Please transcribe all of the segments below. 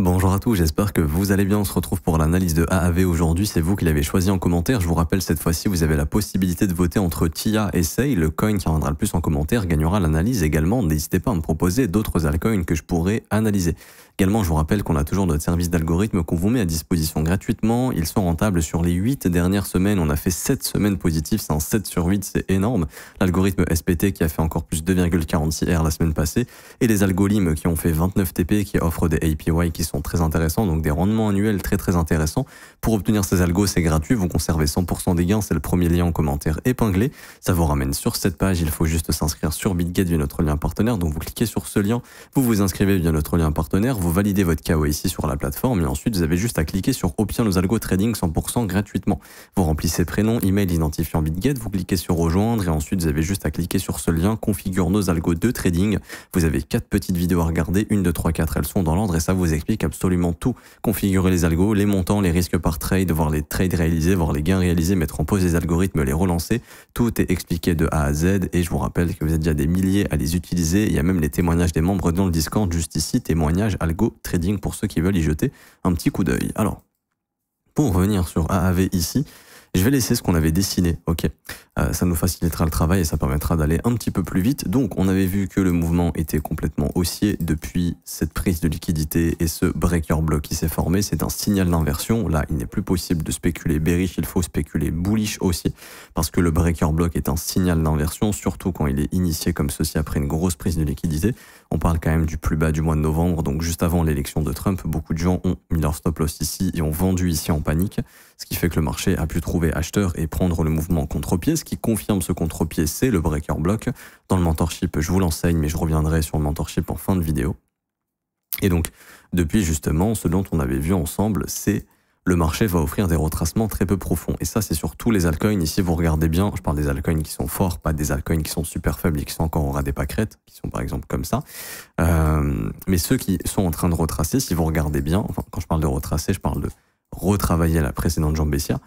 Bonjour à tous, j'espère que vous allez bien. On se retrouve pour l'analyse de AAV aujourd'hui. C'est vous qui l'avez choisi en commentaire. Je vous rappelle, cette fois-ci, vous avez la possibilité de voter entre TIA et SEI. Le coin qui reviendra le plus en commentaire gagnera l'analyse également. N'hésitez pas à me proposer d'autres altcoins que je pourrais analyser. Également, je vous rappelle qu'on a toujours notre service d'algorithme qu'on vous met à disposition gratuitement. Ils sont rentables sur les 8 dernières semaines. On a fait 7 semaines positives, c'est un 7 sur 8, c'est énorme. L'algorithme SPT qui a fait encore plus 2,46 R la semaine passée. Et les algorithmes qui ont fait 29 TP qui offrent des APY qui sont très intéressants, donc des rendements annuels très intéressants. Pour obtenir ces algos, c'est gratuit. Vous conservez 100% des gains. C'est le premier lien en commentaire épinglé. Ça vous ramène sur cette page. Il faut juste s'inscrire sur BitGet via notre lien partenaire. Donc vous cliquez sur ce lien, vous vous inscrivez via notre lien partenaire, vous validez votre KYC sur la plateforme et ensuite vous avez juste à cliquer sur Obtiens nos algos trading 100% gratuitement. Vous remplissez prénom, email, identifiant BitGet, vous cliquez sur Rejoindre et ensuite vous avez juste à cliquer sur ce lien Configure nos algos de trading. Vous avez 4 petites vidéos à regarder, 1, 2, 3, 4, elles sont dans l'ordre et ça vous explique absolument tout. Configurer les algos, les montants, les risques par trade, voir les trades réalisés, voir les gains réalisés, mettre en pause les algorithmes, les relancer. Tout est expliqué de A à Z et je vous rappelle que vous êtes déjà des milliers à les utiliser. Il y a même les témoignages des membres dans le Discord juste ici, témoignages algo trading pour ceux qui veulent y jeter un petit coup d'œil. Alors, pour revenir sur AAV ici, je vais laisser ce qu'on avait dessiné, ok. Ça nous facilitera le travail et ça permettra d'aller un petit peu plus vite. Donc, on avait vu que le mouvement était complètement haussier depuis cette prise de liquidité et ce breaker block qui s'est formé. C'est un signal d'inversion. Là, il n'est plus possible de spéculer bearish, il faut spéculer bullish aussi parce que le breaker block est un signal d'inversion, surtout quand il est initié comme ceci après une grosse prise de liquidité. On parle quand même du plus bas du mois de novembre, donc juste avant l'élection de Trump, beaucoup de gens ont mis leur stop loss ici et ont vendu ici en panique, ce qui fait que le marché a pu trouver acheteur et prendre le mouvement contre-pied. Ce qui confirme ce contre-pied, c'est le breaker block. Dans le mentorship, je vous l'enseigne, mais je reviendrai sur le mentorship en fin de vidéo. Et donc, depuis justement, ce dont on avait vu ensemble, c'est le marché va offrir des retracements très peu profonds. Et ça, c'est sur tous les altcoins. Ici, vous regardez bien, je parle des altcoins qui sont forts, pas des altcoins qui sont super faibles et qui sont encore au ras des pâquerettes, qui sont par exemple comme ça. Mais ceux qui sont en train de retracer, si vous regardez bien, enfin, quand je parle de retracer, je parle de retravailler la précédente jambe baissière,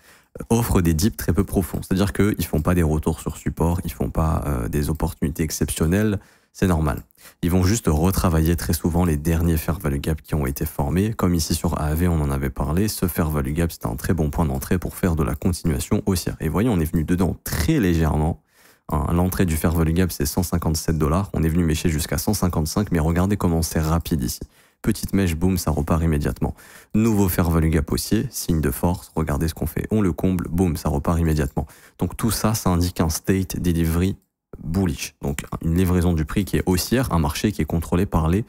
offrent des dips très peu profonds. C'est-à-dire qu'ils ne font pas des retours sur support, ils ne font pas des opportunités exceptionnelles, c'est normal. Ils vont juste retravailler très souvent les derniers fair value gap qui ont été formés. Comme ici sur AAV, on en avait parlé, ce fair value gap, c'était un très bon point d'entrée pour faire de la continuation haussière. Et voyez, on est venu dedans très légèrement. L'entrée du fair value gap, c'est 157 $. On est venu mêcher jusqu'à 155, mais regardez comment c'est rapide ici. Petite mèche, boum, ça repart immédiatement. Nouveau fair value gap haussier, signe de force, regardez ce qu'on fait. On le comble, boum, ça repart immédiatement. Donc tout ça, ça indique un state delivery bullish. Donc une livraison du prix qui est haussière, un marché qui est contrôlé par les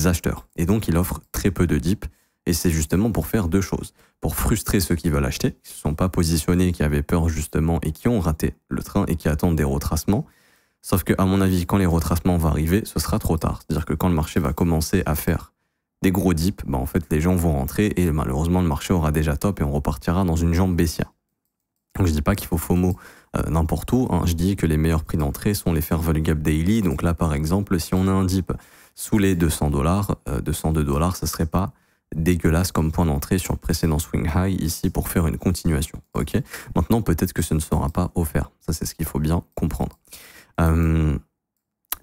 acheteurs. Et donc il offre très peu de dips. Et c'est justement pour faire deux choses. Pour frustrer ceux qui veulent acheter, qui ne se sont pas positionnés, qui avaient peur justement et qui ont raté le train et qui attendent des retracements. Sauf que, à mon avis, quand les retracements vont arriver, ce sera trop tard. C'est-à-dire que quand le marché va commencer à faire des gros dips, bah en fait, les gens vont rentrer et malheureusement, le marché aura déjà top et on repartira dans une jambe baissière. Donc, je dis pas qu'il faut FOMO n'importe où. Hein. Je dis que les meilleurs prix d'entrée sont les fair value gap daily. Donc là, par exemple, si on a un dip sous les $200, 202 $, ce serait pas dégueulasse comme point d'entrée sur le précédent swing high ici pour faire une continuation. Ok. Maintenant, peut-être que ce ne sera pas offert. Ça, c'est ce qu'il faut bien comprendre.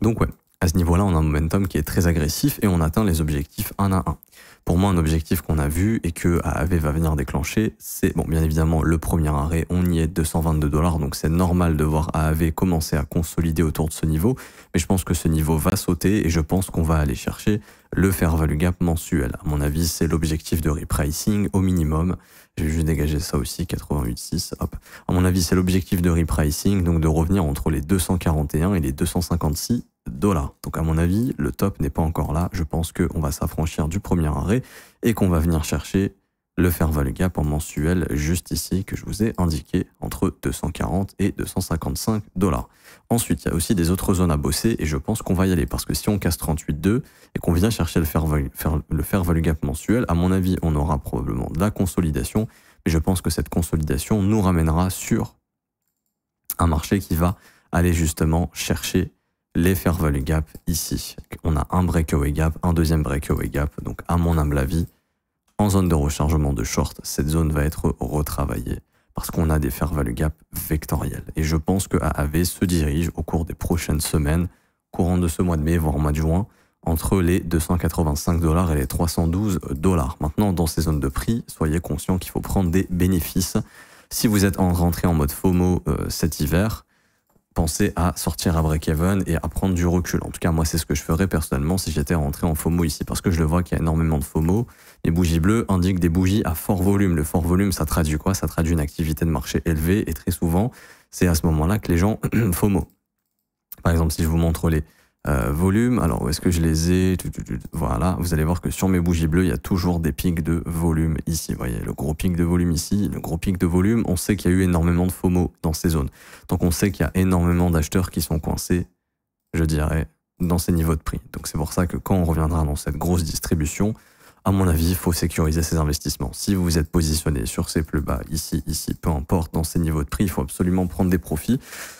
Donc ouais, à ce niveau-là, on a un momentum qui est très agressif et on atteint les objectifs 1 à 1. Pour moi, un objectif qu'on a vu et que AAV va venir déclencher, c'est, bon, bien évidemment, le premier arrêt, on y est 222 $, donc c'est normal de voir AAV commencer à consolider autour de ce niveau, mais je pense que ce niveau va sauter et je pense qu'on va aller chercher le fair value gap mensuel. À mon avis, c'est l'objectif de repricing au minimum. Je vais juste dégager ça aussi, 88,6, hop. À mon avis, c'est l'objectif de repricing, donc de revenir entre les 241 et les 256 $. Donc à mon avis, le top n'est pas encore là. Je pense qu'on va s'affranchir du premier arrêt et qu'on va venir chercher le fair value gap en mensuel juste ici que je vous ai indiqué entre 240 et 255 $. Ensuite, il y a aussi des autres zones à bosser et je pense qu'on va y aller parce que si on casse 38,2 et qu'on vient chercher le fair value gap mensuel, à mon avis, on aura probablement de la consolidation, mais je pense que cette consolidation nous ramènera sur un marché qui va aller justement chercher les fair value gap ici. On a un breakaway gap, un deuxième breakaway gap, donc à mon humble avis, en zone de rechargement de short, cette zone va être retravaillée parce qu'on a des fair value gap vectoriels. Et je pense que AAV se dirige au cours des prochaines semaines, courant de ce mois de mai, voire mois de juin, entre les 285 $ et les 312 $. Maintenant, dans ces zones de prix, soyez conscient qu'il faut prendre des bénéfices. Si vous êtes rentré en mode FOMO cet hiver, pensez à sortir à break-even et à prendre du recul. En tout cas, moi, c'est ce que je ferais personnellement si j'étais rentré en FOMO ici, parce que je le vois qu'il y a énormément de FOMO. Les bougies bleues indiquent des bougies à fort volume. Le fort volume, ça traduit quoi? Ça traduit une activité de marché élevée, et très souvent, c'est à ce moment-là que les gens FOMO. Par exemple, si je vous montre les volumes, alors où est-ce que je les ai? Voilà, vous allez voir que sur mes bougies bleues, il y a toujours des pics de volume ici. Vous voyez, le gros pic de volume ici, le gros pic de volume. On sait qu'il y a eu énormément de FOMO dans ces zones. Donc on sait qu'il y a énormément d'acheteurs qui sont coincés, je dirais, dans ces niveaux de prix. Donc c'est pour ça que quand on reviendra dans cette grosse distribution, à mon avis, il faut sécuriser ses investissements. Si vous êtes positionné sur ces plus bas, ici, peu importe, dans ces niveaux de prix, il faut absolument prendre des profits.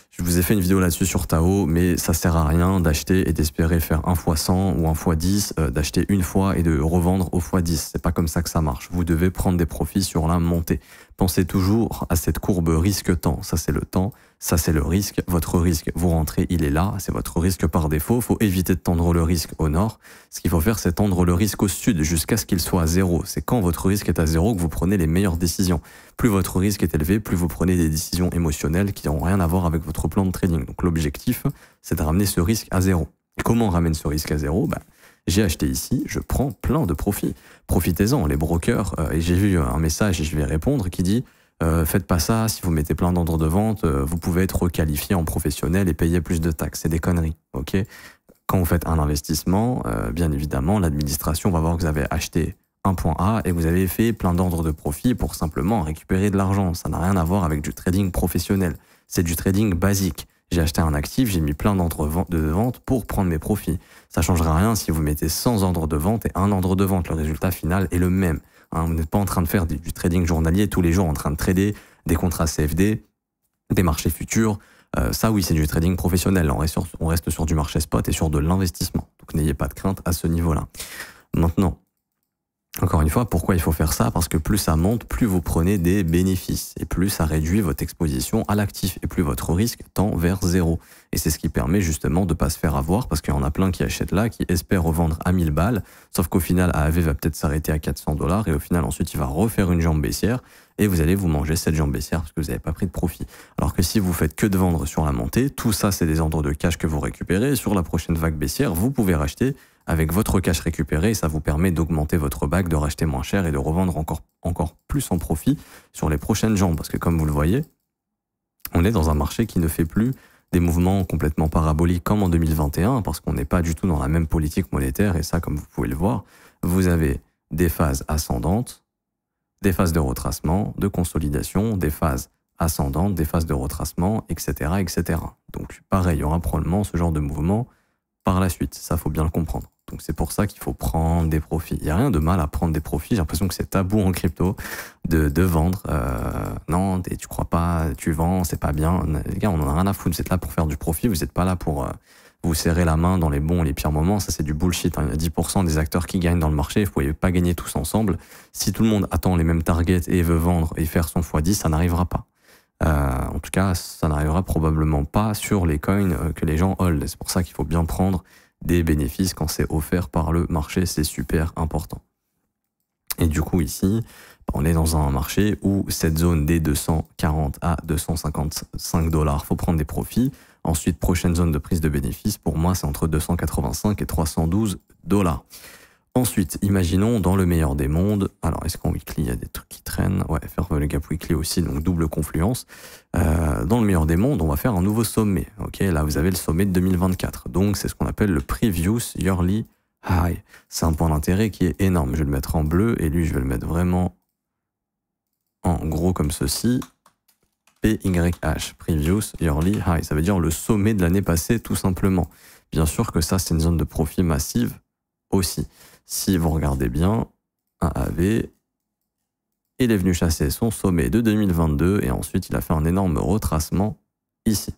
Je vous ai fait une vidéo là-dessus sur Tao, mais ça sert à rien d'acheter et d'espérer faire 1 x 100 ou 1 x 10, d'acheter une fois et de revendre au x 10. C'est pas comme ça que ça marche. Vous devez prendre des profits sur la montée. Pensez toujours à cette courbe risque-temps. Ça, c'est le temps. Ça, c'est le risque. Votre risque, vous rentrez, il est là. C'est votre risque par défaut. Il faut éviter de tendre le risque au nord. Ce qu'il faut faire, c'est tendre le risque au sud jusqu'à ce qu'il soit à 0. C'est quand votre risque est à 0 que vous prenez les meilleures décisions. Plus votre risque est élevé, plus vous prenez des décisions émotionnelles qui n'ont rien à voir avec votre plan de trading. Donc l'objectif, c'est de ramener ce risque à 0. Et comment on ramène ce risque à 0? J'ai acheté ici, je prends plein de profits. Profitez-en, les brokers. Et j'ai vu un message et je vais répondre qui dit faites pas ça, si vous mettez plein d'ordres de vente, vous pouvez être requalifié en professionnel et payer plus de taxes. C'est des conneries, ok? Quand vous faites un investissement, bien évidemment, l'administration va voir que vous avez acheté un point A et vous avez fait plein d'ordres de profit pour simplement récupérer de l'argent. Ça n'a rien à voir avec du trading professionnel. C'est du trading basique. J'ai acheté un actif, j'ai mis plein d'ordres de vente pour prendre mes profits. Ça changera rien si vous mettez 100 ordres de vente et un ordre de vente. Le résultat final est le même. Hein, vous n'êtes pas en train de faire du trading journalier tous les jours, en train de trader des contrats CFD, des marchés futurs. Ça, oui, c'est du trading professionnel. On reste sur du marché spot et sur de l'investissement. Donc, n'ayez pas de crainte à ce niveau-là. Maintenant, encore une fois, pourquoi il faut faire ça? Parce que plus ça monte, plus vous prenez des bénéfices et plus ça réduit votre exposition à l'actif et plus votre risque tend vers 0. Et c'est ce qui permet justement de ne pas se faire avoir parce qu'il y en a plein qui achètent là, qui espèrent revendre à 1000 balles, sauf qu'au final, AAV va peut-être s'arrêter à 400 $ et au final, ensuite, il va refaire une jambe baissière et vous allez vous manger cette jambe baissière parce que vous n'avez pas pris de profit. Alors que si vous faites que de vendre sur la montée, tout ça, c'est des ordres de cash que vous récupérez. Sur la prochaine vague baissière, vous pouvez racheter avec votre cash récupéré, et ça vous permet d'augmenter votre bague, de racheter moins cher et de revendre encore plus en profit sur les prochaines jambes. Parce que comme vous le voyez, on est dans un marché qui ne fait plus des mouvements complètement paraboliques comme en 2021, parce qu'on n'est pas du tout dans la même politique monétaire, et ça, comme vous pouvez le voir, vous avez des phases ascendantes, des phases de retracement, de consolidation, des phases ascendantes, des phases de retracement, etc., etc. Donc pareil, il y aura probablement ce genre de mouvement par la suite, ça faut bien le comprendre. Donc c'est pour ça qu'il faut prendre des profits. Il n'y a rien de mal à prendre des profits. J'ai l'impression que c'est tabou en crypto de vendre. Non, tu crois pas, tu vends, c'est pas bien. Les gars, on en a rien à foutre. Vous êtes là pour faire du profit. Vous n'êtes pas là pour vous serrer la main dans les bons et les pires moments. Ça, c'est du bullshit. Il y a 10% des acteurs qui gagnent dans le marché. Vous ne pouvez pas gagner tous ensemble. Si tout le monde attend les mêmes targets et veut vendre et faire son x10, ça n'arrivera pas. En tout cas, ça n'arrivera probablement pas sur les coins que les gens hold. C'est pour ça qu'il faut bien prendre des bénéfices quand c'est offert par le marché. C'est super important. Et du coup, ici, on est dans un marché où cette zone des 240 à 255 $, faut prendre des profits. Ensuite, prochaine zone de prise de bénéfices, pour moi, c'est entre 285 et 312 $. Ensuite, imaginons dans le meilleur des mondes, alors est-ce qu'en weekly il y a des trucs qui traînent? Ouais, faire le gap weekly aussi, donc double confluence. Dans le meilleur des mondes, on va faire un nouveau sommet. Ok, là vous avez le sommet de 2024, donc c'est ce qu'on appelle le Previous Yearly High. C'est un point d'intérêt qui est énorme. Je vais le mettre en bleu et lui je vais le mettre vraiment en gros comme ceci. PYH, Previous Yearly High. Ça veut dire le sommet de l'année passée tout simplement. Bien sûr que ça c'est une zone de profit massive aussi. Si vous regardez bien, AAV, il est venu chasser son sommet de 2022 et ensuite il a fait un énorme retracement ici.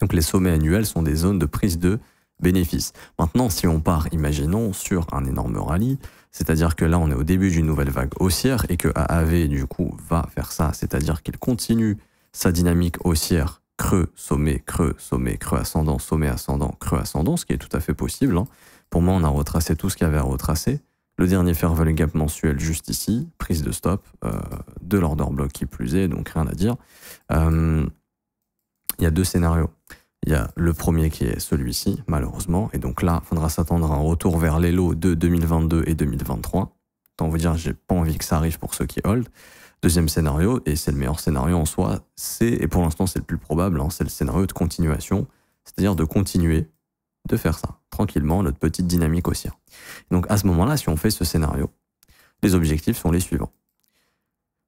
Donc les sommets annuels sont des zones de prise de bénéfices. Maintenant, si on part, imaginons, sur un énorme rallye, c'est-à-dire que là on est au début d'une nouvelle vague haussière et que AAV du coup va faire ça, c'est-à-dire qu'il continue sa dynamique haussière creux, sommet, creux, sommet, creux ascendant, sommet ascendant, creux ascendant, ce qui est tout à fait possible, hein. Pour moi, on a retracé tout ce qu'il y avait à retracer. Le dernier fair value gap mensuel juste ici, prise de stop, de l'order block qui plus est, donc rien à dire. Il y a deux scénarios. Il y a le premier qui est celui-ci, malheureusement, et donc là, il faudra s'attendre à un retour vers les lots de 2022 et 2023. Autant vous dire, j'ai pas envie que ça arrive pour ceux qui hold. Deuxième scénario, et c'est le meilleur scénario en soi, et pour l'instant c'est le plus probable, c'est le scénario de continuation, c'est-à-dire de continuer de faire ça, tranquillement, notre petite dynamique haussière. Donc à ce moment-là, si on fait ce scénario, les objectifs sont les suivants.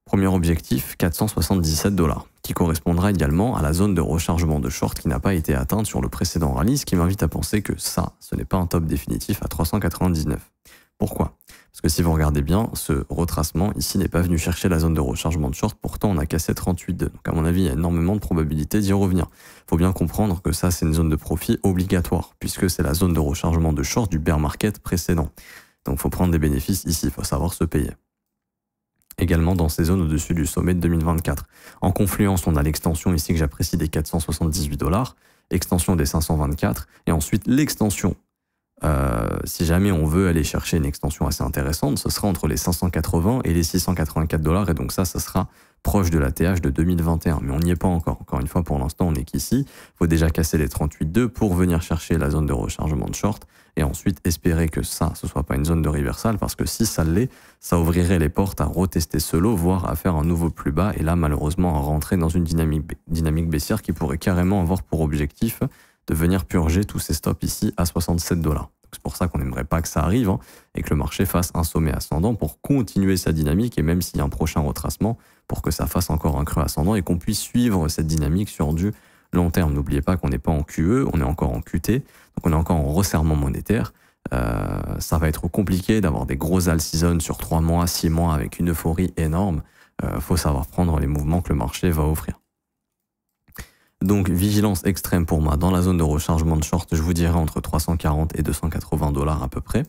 Premier objectif, 477 $, qui correspondra également à la zone de rechargement de short qui n'a pas été atteinte sur le précédent rallye, ce qui m'invite à penser que ça, ce n'est pas un top définitif à 399. Pourquoi ? Parce que si vous regardez bien, ce retracement ici n'est pas venu chercher la zone de rechargement de short, pourtant on a cassé 38,2. Donc à mon avis, il y a énormément de probabilité d'y revenir. Il faut bien comprendre que ça, c'est une zone de profit obligatoire, puisque c'est la zone de rechargement de short du bear market précédent. Donc il faut prendre des bénéfices ici, il faut savoir se payer. Également dans ces zones au-dessus du sommet de 2024. En confluence, on a l'extension ici que j'apprécie des 478 $, extension des 524, et ensuite l'extension. Si jamais on veut aller chercher une extension assez intéressante, ce sera entre les 580 et les 684 $, et donc ça sera proche de la TH de 2021, mais on n'y est pas encore. Encore une fois, pour l'instant, on n'est qu'ici. Il faut déjà casser les 38,2 pour venir chercher la zone de rechargement de short, et ensuite espérer que ça, ce soit pas une zone de reversal, parce que si ça l'est, ça ouvrirait les portes à retester ce lot, voire à faire un nouveau plus bas, et là, malheureusement, à rentrer dans une dynamique baissière qui pourrait carrément avoir pour objectif de venir purger tous ces stops ici à 67 $. C'est pour ça qu'on n'aimerait pas que ça arrive et que le marché fasse un sommet ascendant pour continuer sa dynamique, et même s'il y a un prochain retracement, pour que ça fasse encore un creux ascendant et qu'on puisse suivre cette dynamique sur du long terme. N'oubliez pas qu'on n'est pas en QE, on est encore en QT, donc on est encore en resserrement monétaire. Ça va être compliqué d'avoir des gros all season sur 3 mois, 6 mois avec une euphorie énorme. Faut savoir prendre les mouvements que le marché va offrir. Donc vigilance extrême pour moi dans la zone de rechargement de short, je vous dirais entre 340 et 280 $ à peu près.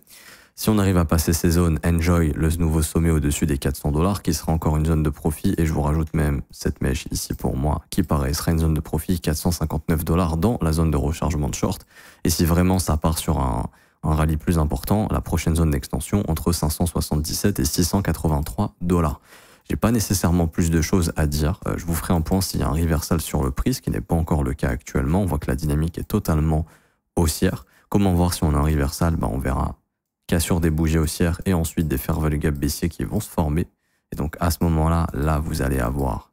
Si on arrive à passer ces zones, enjoy le nouveau sommet au-dessus des 400 $ qui sera encore une zone de profit, et je vous rajoute même cette mèche ici pour moi qui pareil sera une zone de profit, 459 $ dans la zone de rechargement de short. Et si vraiment ça part sur un rallye plus important, la prochaine zone d'extension entre 577 et 683 $. J'ai pas nécessairement plus de choses à dire. Je vous ferai un point s'il y a un reversal sur le prix, ce qui n'est pas encore le cas actuellement. On voit que la dynamique est totalement haussière. Comment voir si on a un reversal? On verra cassure des bougies haussières et ensuite des fair value gap baissiers qui vont se former. Et donc à ce moment-là, vous allez avoir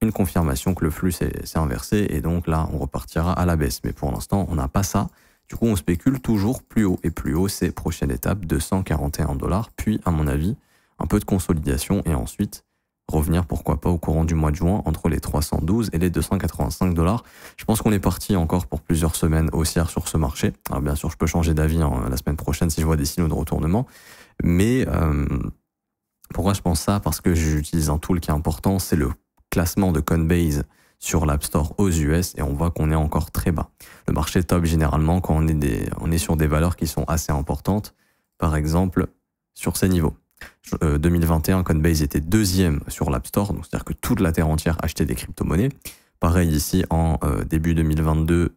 une confirmation que le flux s'est inversé, et donc là, on repartira à la baisse. Mais pour l'instant, on n'a pas ça. Du coup, on spécule toujours plus haut. Et plus haut, c'est prochaine étape, 241 $. Puis, à mon avis, un peu de consolidation, et ensuite revenir, pourquoi pas, au courant du mois de juin entre les 312 et les 285 $. Je pense qu'on est parti encore pour plusieurs semaines haussières sur ce marché. Alors bien sûr, je peux changer d'avis la semaine prochaine si je vois des signaux de retournement. Mais pourquoi je pense ça? Parce que j'utilise un tool qui est important, c'est le classement de Coinbase sur l'App Store aux US, et on voit qu'on est encore très bas. Le marché top généralement quand on est sur des valeurs qui sont assez importantes, par exemple sur ces niveaux. 2021, Coinbase était deuxième sur l'App Store, donc c'est-à-dire que toute la terre entière achetait des crypto-monnaies. Pareil ici en début 2022,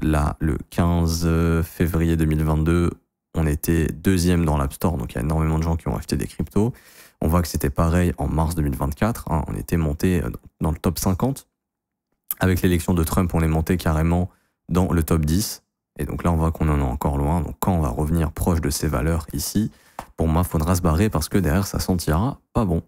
là le 15 février 2022, on était deuxième dans l'App Store, donc il y a énormément de gens qui ont acheté des cryptos. On voit que c'était pareil en mars 2024, on était monté dans le top 50. Avec l'élection de Trump, on est monté carrément dans le top 10. Et donc là, on voit qu'on en est encore loin. Donc quand on va revenir proche de ces valeurs ici, pour moi, il faudra se barrer parce que derrière, ça sentira pas bon.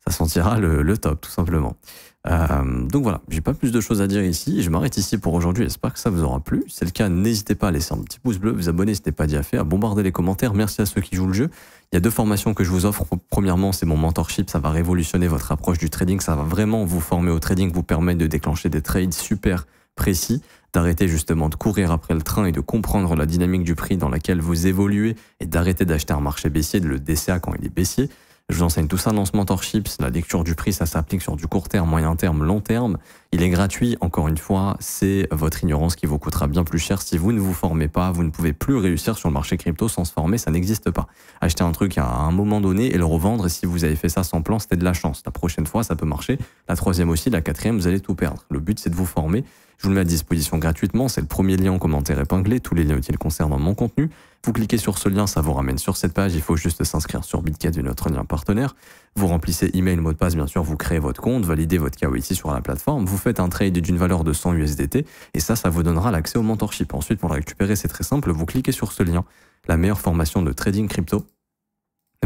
Ça sentira le top, tout simplement. Donc voilà, j'ai pas plus de choses à dire ici. Je m'arrête ici pour aujourd'hui. J'espère que ça vous aura plu. Si c'est le cas, n'hésitez pas à laisser un petit pouce bleu, vous abonner si ce n'est pas déjà fait, à bombarder les commentaires. Merci à ceux qui jouent le jeu. Il y a 2 formations que je vous offre. Premièrement, c'est mon mentorship. Ça va révolutionner votre approche du trading. Ça va vraiment vous former au trading, vous permettre de déclencher des trades super précis, d'arrêter justement de courir après le train et de comprendre la dynamique du prix dans laquelle vous évoluez, et d'arrêter d'acheter un marché baissier, de le DCA quand il est baissier. Je vous enseigne tout ça dans ce mentorship. La lecture du prix, ça s'applique sur du court terme, moyen terme, long terme. Il est gratuit, encore une fois, c'est votre ignorance qui vous coûtera bien plus cher. Si vous ne vous formez pas, vous ne pouvez plus réussir sur le marché crypto sans se former, ça n'existe pas. Acheter un truc à un moment donné et le revendre, et si vous avez fait ça sans plan, c'était de la chance. La prochaine fois, ça peut marcher. La troisième aussi, la quatrième, vous allez tout perdre. Le but, c'est de vous former. Je vous le mets à disposition gratuitement, c'est le premier lien en commentaire épinglé, tous les liens utiles concernant mon contenu. Vous cliquez sur ce lien, ça vous ramène sur cette page, il faut juste s'inscrire sur Bitget via notre lien partenaire. Vous remplissez email, mot de passe, bien sûr, vous créez votre compte, validez votre KYC sur la plateforme, vous faites un trade d'une valeur de 100 USDT et ça vous donnera l'accès au mentorship. Ensuite, pour le récupérer, c'est très simple, vous cliquez sur ce lien, la meilleure formation de trading crypto.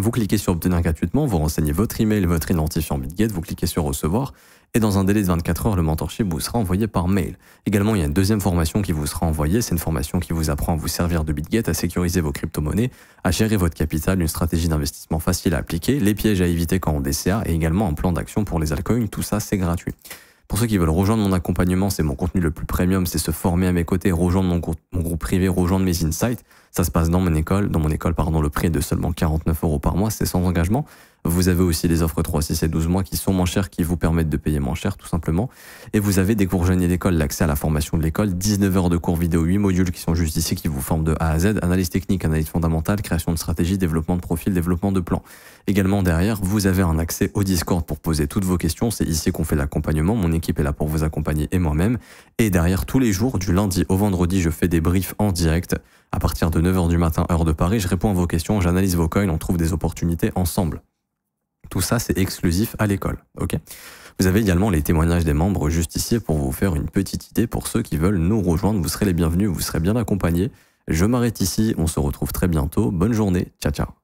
Vous cliquez sur obtenir gratuitement, vous renseignez votre email, votre identifiant Bitget, vous cliquez sur recevoir et dans un délai de 24 heures, le mentorship vous sera envoyé par mail. Également, il y a une deuxième formation qui vous sera envoyée, c'est une formation qui vous apprend à vous servir de Bitget, à sécuriser vos crypto-monnaies, à gérer votre capital, une stratégie d'investissement facile à appliquer, les pièges à éviter quand on DCA et également un plan d'action pour les altcoins, tout ça c'est gratuit. Pour ceux qui veulent rejoindre mon accompagnement, c'est mon contenu le plus premium, c'est se former à mes côtés, rejoindre mon groupe privé, rejoindre mes insights. Ça se passe dans mon école, le prix est de seulement 49 € par mois, c'est sans engagement. Vous avez aussi les offres 3, 6 et 12 mois qui sont moins chères, qui vous permettent de payer moins cher, tout simplement. Et vous avez des cours jeunes et d'école, l'accès à la formation de l'école, 19 heures de cours vidéo, 8 modules qui sont juste ici, qui vous forment de A à Z, analyse technique, analyse fondamentale, création de stratégie, développement de profil, développement de plan. Également derrière, vous avez un accès au Discord pour poser toutes vos questions. C'est ici qu'on fait l'accompagnement. Mon équipe est là pour vous accompagner et moi-même. Et derrière, tous les jours, du lundi au vendredi, je fais des briefs en direct. À partir de 9 h du matin, heure de Paris, je réponds à vos questions, j'analyse vos coins, on trouve des opportunités ensemble. Tout ça, c'est exclusif à l'école. Ok. Vous avez également les témoignages des membres juste ici pour vous faire une petite idée pour ceux qui veulent nous rejoindre. Vous serez les bienvenus, vous serez bien accompagnés. Je m'arrête ici, on se retrouve très bientôt. Bonne journée, ciao ciao.